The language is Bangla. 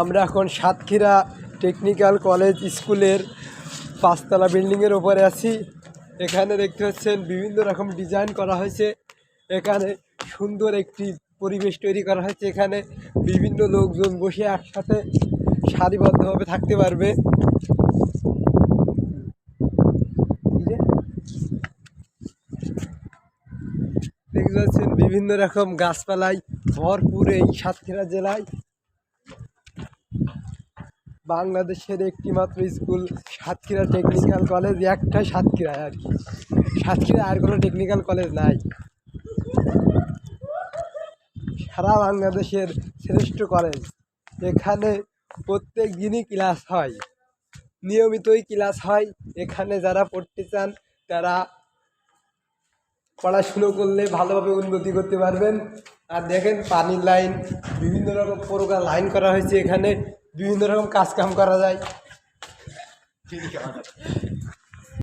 আমরা এখন সাতক্ষীরা টেকনিক্যাল কলেজ স্কুলের 5তলা বিল্ডিংয়ের ওপরে আছি। এখানে দেখতে পাচ্ছেন বিভিন্ন রকম ডিজাইন করা হয়েছে। এখানে সুন্দর একটি পরিবেশ তৈরি করা হয়েছে। এখানে বিভিন্ন লোকজন বসে একসাথে সারিবদ্ধভাবে থাকতে পারবে। দেখতে পাচ্ছেন বিভিন্ন রকম গাছপালায় ভরপুর এই সাতক্ষীরা জেলায়। বাংলাদেশের একটি মাত্র স্কুল সাতক্ষীরা টেকনিক্যাল কলেজ, একটাই সাতক্ষীরায় আর কি। সাতক্ষীরায় আর কোনো টেকনিক্যাল কলেজ নাই। সারা বাংলাদেশের শ্রেষ্ঠ কলেজ। এখানে প্রত্যেক দিনই ক্লাস হয়, নিয়মিতই ক্লাস হয়। এখানে যারা পড়তে চান তারা পড়াশুনো করলে ভালোভাবে উন্নতি করতে পারবেন। আর দেখেন পানির লাইন, বিভিন্ন রকম প্রকার লাইন করা হয়েছে। এখানে বিভিন্ন রকম কাজ কাম করা যায়।